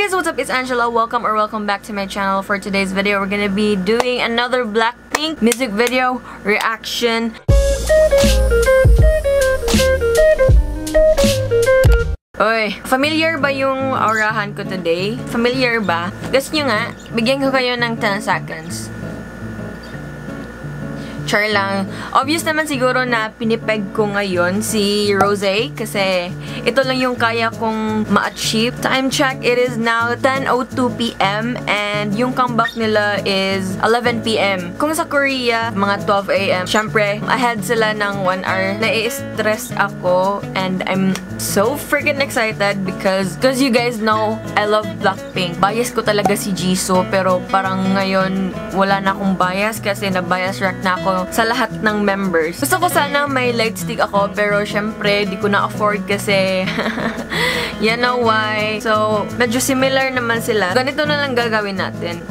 guys, what's up? It's Angela. Welcome back to my channel. For today's video, we're gonna be doing another Blackpink music video reaction. Oy, familiar ba yung aurahan ko today? Familiar ba? Gusto nyo nga, bigyan ko kayo ng 10 seconds. Char lang. Obvious naman siguro na pinipeg ko ngayon si Rosé kasi ito lang yung kaya kong ma-achieve. Time check, it is now 10:02 PM and yung comeback nila is 11 PM. Kung sa Korea, mga 12 AM. Syempre, ahead sila ng 1 hour. Nai-stress ako and I'm so freaking excited because you guys know, I love Blackpink. Bias ko talaga si Jisoo pero parang ngayon wala na akong bias kasi na-bias rack na ako sa lahat ng members. Gusto ko sana may light stick ako pero syempre di ko na afford kasi you know why. So, medyo similar naman sila. Ganito na lang gagawin natin.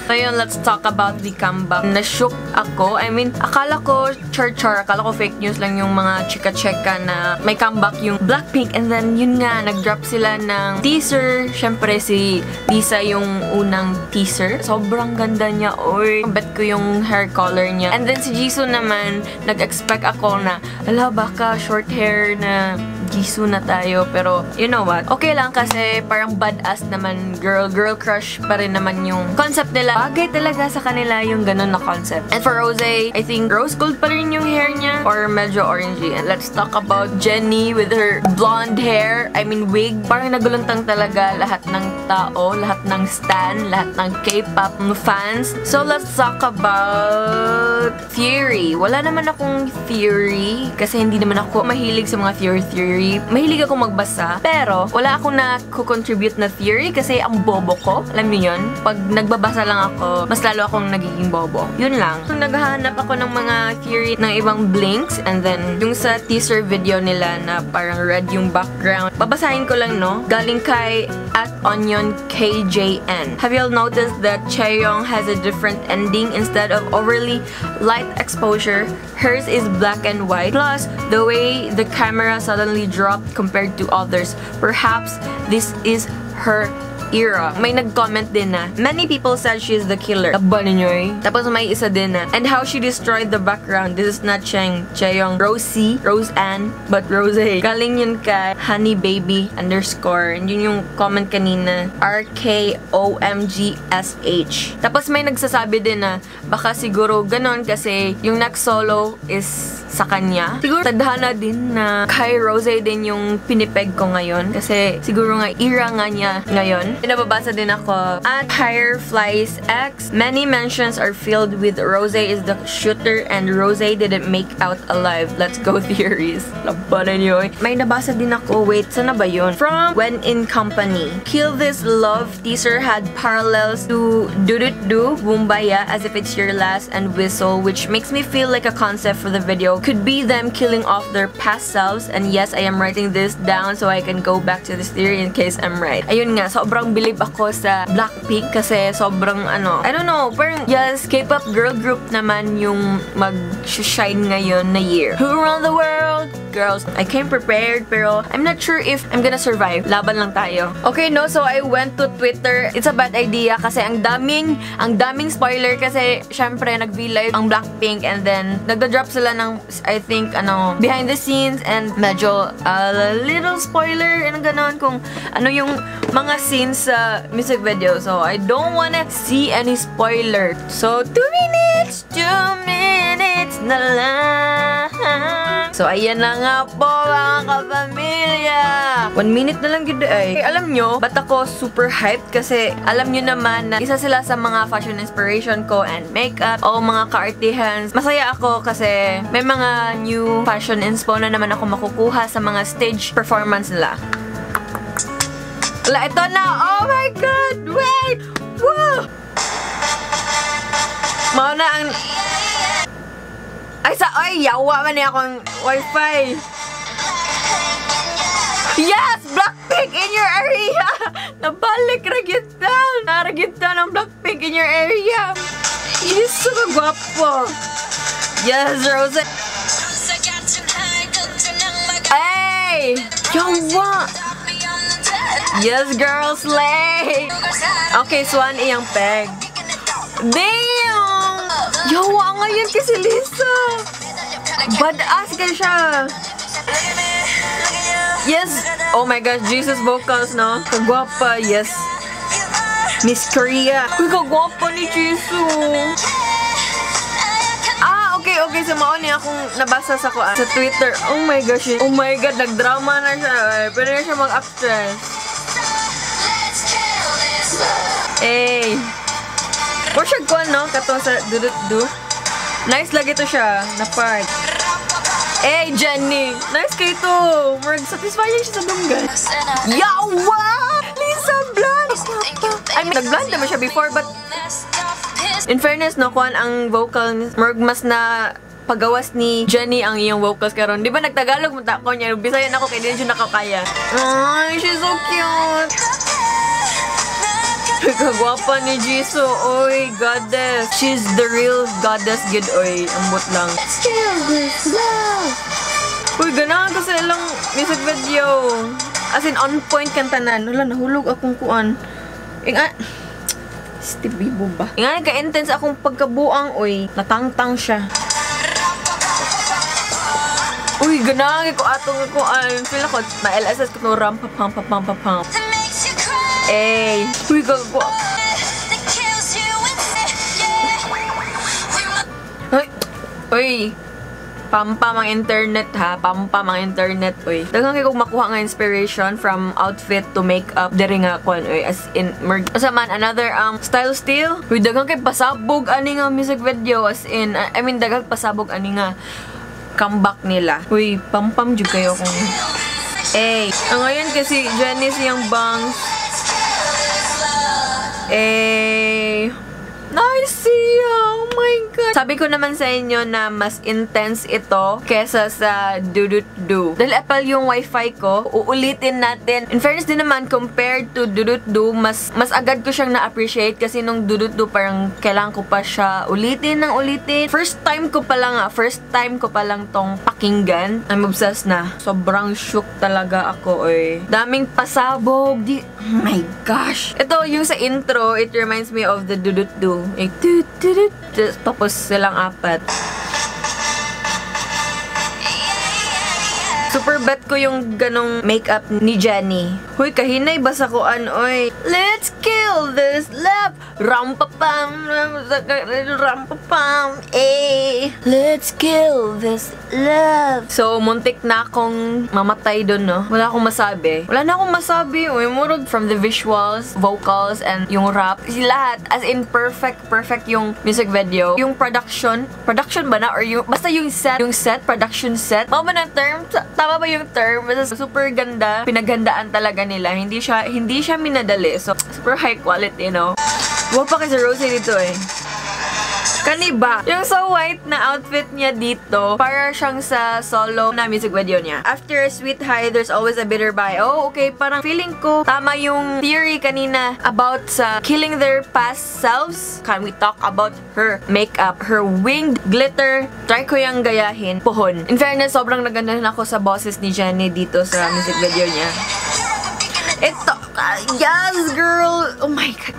Ngayon, let's talk about the comeback. Na-shook ako. I mean, akala ko char-char. Akala ko fake news lang yung mga chika-chika na may comeback yung Blackpink. And then, yun nga, nag-drop sila ng teaser. Syempre, si Lisa yung unang teaser. Sobrang ganda niya. Oy, bet ko yung hair color niya. And then, si Jisoo naman, nag-expect ako na, ala, baka short hair na Jisoo na tayo. Pero, you know what? Okay lang kasi parang badass naman. Girl crush pa rin naman yung concept nila. Bagay talaga sa kanila yung ganun na concept. And for Rosé, I think rose gold pa rin yung hair niya or medyo orangey. And let's talk about Jennie with her blonde hair. I mean, wig. Parang naguluntang talaga lahat ng tao, lahat ng stan, lahat ng K-pop fans. So, let's talk about theory. Wala naman akong theory kasi hindi naman ako mahilig sa mga theory. Mahilig ako magbasa. Pero, wala akong na-contribute na theory kasi ang bobo ko. Alam niyo yun? Pag nagbabasa lang ako, mas lalo akong nagiging bobo. Yun lang. Naghahanap ako ng mga theory ng ibang blinks and then yung sa teaser video nila na parang red yung background. Babasahin ko lang, no? Galing kay @OnionKJN. Have you all noticed that Chaeyoung has a different ending instead of overly light exposure? Hers is black and white. Plus, the way the camera suddenly dropped compared to others. Perhaps this is her era. May nag-comment din na, many people said she is the killer. Aba ninyo eh. Tapos may isa din na, and how she destroyed the background. This is not Chaeyoung, Roseanne, but Rosé. Galing yun kay honeybaby_. And yun yung comment kanina, RKOMGSH. Tapos may nagsasabi din na, baka siguro ganon kasi yung next solo is sa kanya. Siguro tadhana din na kay Rosé din yung pinipeg ko ngayon kasi siguro nga era nga niya ngayon. Pinababasa din ako at Fireflies X. Many mentions are filled with Rosé is the shooter and Rosé didn't make out alive. Let's go theories. Labanan yun. May nabasa din ako. Wait, sana ba yun? From When in Company. Kill This Love teaser had parallels to Do Do Do Bumbaya as if it's your last and Whistle, which makes me feel like a concept for the video could be them killing off their past selves. And yes, I am writing this down so I can go back to this theory in case I'm right. Ayun nga, sobrang believe ako sa Blackpink kasi sobrang I don't know, parang yes, K-pop girl group naman yung mag-shine ngayon na year. Who run the world? Girls. I came prepared pero I'm not sure if I'm gonna survive. Laban lang tayo. Okay, no? So I went to Twitter. It's a bad idea kasi ang daming spoiler kasi syempre nag-V-Live ang Blackpink and then nagda-drop sila ng I think behind the scenes and medyo a little spoiler and ganon kung ano yung mga scenes sa music video. So I don't wanna see any spoiler. So 2 minutes na lang. So, ayan na nga po mga kapamilya. 1 minute na lang yun ay. Alam nyo, ba't ako super hyped? Kasi alam nyo naman na isa sila sa mga fashion inspiration ko and makeup o mga ka-artihans. Masaya ako kasi may mga new fashion inspo na naman ako makukuha sa mga stage performance nila. Wala, ito na! Oh my God! Wait! Woo! Mauna ang... Ay, yawa man niya akong wifi. Yes! Blackpink in your area! Nabalik, ragyot down! Naragyot down ang Blackpink in your area. Yes, so kagwapo. Yes, Rosé. Ay! Yawa! Yes, girl, slay! Okay, Swan, iyang peg. Damn! Yawa ngayon kasi Lisa! Badass ka siya! Yes! Oh my gosh, Jesus vocals, no? Kagwapa, yes. Miss Korea. Uy, kagwapa ni Jesus! Okay, so maon niya akong nabasa sa kuan sa Twitter. Oh my gosh. Oh my god, nagdrama na siya. Pwede na siya mag-actress. Eh. Or siya kuan, no? Katong sa dudut-du. Nice lagi to siya. Na part. Eh, Jenny. Nice kayo to. Satisfying siya sa dunggan. Yawa! Lisa Blanc! I mean, nag-blonde naman siya before, but in fairness, no, kuan ang vocal, mas na pagawas ni Jenny ang iyong vocals karon. Di ba nagtagalog mo ta ko niya? Bisayan ako kay di siya nakakaya. Ay, she's so cute. Kagwapa ni Jisoo. Oy, goddess. She's the real goddess, good oy. Ambot lang. Uy, ganahan ko sa ilang music video. As in, on point kantanan. Wala, nahulog akong kuan. Stevie ba? Nga ka-intense akong pagkabuang, oy. Natangtang siya. Uy, ganahan ko atong kuan. Feel ako, ma-LSS ko no ram pam. Eh, uy, gagwa. Uy, pampam ang internet ha. Pampam ang internet, uy. Daghang kay kong makuha nga inspiration from outfit to makeup. Diri nga kuan, uy. As in, asa man, another style steal. Uy, daghang kay pasabog ani nga music video. As in, I mean, daghang pasabog ani nga comeback nila. Uy, pampam jud kayo kung... Eh, ngayon kasi Janice yung bangs. Eh... Nice siya! Oh my God! Sabi ko naman sa inyo na mas intense ito kesa sa Dudut-Du. Dahil apal yung wifi ko, uulitin natin. In fairness din naman, compared to Dudut-Du, mas agad ko siyang na-appreciate kasi nung Dudut-Du parang kailangan ko pa siya ulitin ng ulitin. First time ko pa lang tong pakinggan. I'm obsessed na. Sobrang shook talaga ako, eh. Daming pasabog. Oh my gosh! Ito, yung sa intro, it reminds me of the Dudut-Du. Like, tapos silang apat. Super bet ko yung ganong makeup ni Jenny. Huy, kahinay basa ko oy. Let's kill this love. Rampapam, rampapam, eh. Let's kill this love. So, muntik na akong mamatay dun, no? Wala akong masabi. Wala na akong masabi. Uy, murag from the visuals, vocals, and yung rap. Lahat, as in perfect yung music video. Yung production ba na? Or yung, basta yung set, production set. Tama ba na term? Tama ba yung term? Basta super ganda. Pinaghandaan talaga nila. Hindi siya minadali. So, super high quality, no? Wapa kasi Rosie dito, eh. Kaniba. Yung so white na outfit niya dito, para siyang sa solo na music video niya. After a sweet high, there's always a bitter bye. Oh, okay. Parang feeling ko, tama yung theory kanina about sa killing their past selves. Can we talk about her makeup, her winged glitter? Try ko yung gayahin. Puhon. In fairness, sobrang nagandahan ako sa boses ni Jenny dito sa music video niya. Ito. Yes, girl! Oh my God.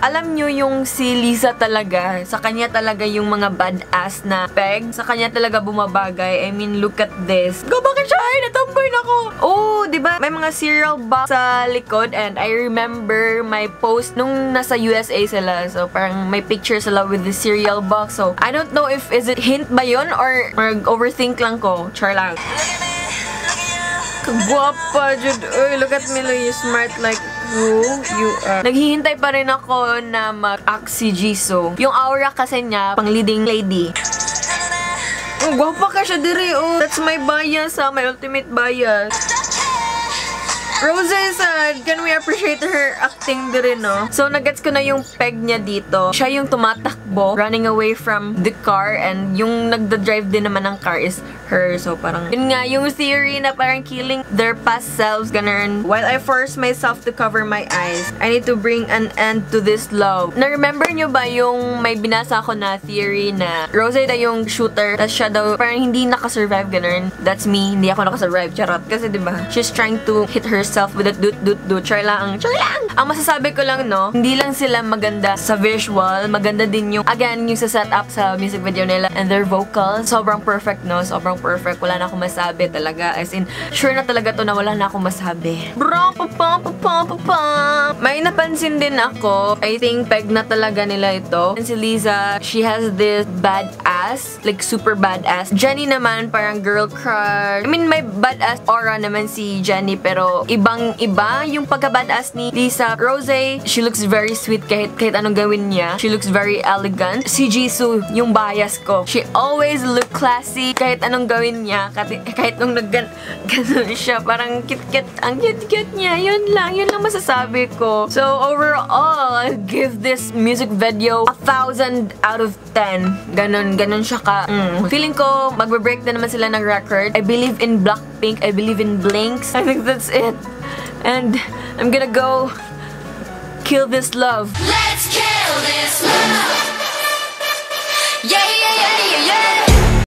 Alam nyo yung si Lisa talaga, sa kanya talaga yung mga badass na peg, sa kanya talaga bumabagay. I mean, look at this. Go, bakit siya? Ay, natamboy na ako. Oh, diba? May mga cereal box sa likod and I remember my post nung nasa USA sila. So, parang may picture sila with the cereal box. So, I don't know if is it hint ba yun or overthink lang ko. Char lang. Kagwapa, Jude. Uy, look at me, you smart like who you are. Naghihintay pa rin ako na mag-act si Jisoo. Yung aura kasi niya, pang leading lady. Oh, gwapa ka siya diri, oh. That's my bias, ha. My ultimate bias. Rose said, can we appreciate her acting diri, no? So, nagets ko na yung peg niya dito. Siya yung tumatakbo, running away from the car, and yung nagda-drive din naman ng car is her. So parang, yun nga, yung theory na parang killing their past selves, ganun. While I force myself to cover my eyes, I need to bring an end to this love. Na-remember nyo ba yung may binasa ko na theory na Rose daw yung shooter, tas siya daw parang hindi nakasurvive, ganun. That's me, hindi ako nakasurvive, charot. Kasi diba, she's trying to hit herself with a doot. Char lang. Ang masasabi ko lang, no, hindi lang sila maganda sa visual, maganda din yung, again, yung sa setup sa music video nila and their vocals. Sobrang perfect, no? Sobrang perfect. Wala na akong masabi talaga. As in, sure na talaga to na wala na akong masabi. Bro, may napansin din ako. I think peg na talaga nila ito. And si Liza, she has this badass, like super badass. Jenny naman, parang girl crush. I mean, may badass aura naman si Jenny, pero ibang-iba yung pagka-badass ni Lisa. Rose, she looks very sweet kahit anong gawin niya. She looks very elegant. Si Jisoo, yung bias ko. She always look classy kahit anong gawin niya. Kahit nung ganun siya, parang cute-cute. Ang cute-cute niya. Yun lang masasabi ko. So, overall, I give this music video 1,000 out of 10. Ganon siya ka. Feeling ko, magbe-break na naman sila ng record. I believe in Blackpink. I believe in Blinks. I think that's it. And I'm gonna go kill this love. Let's kill this love. Yeah.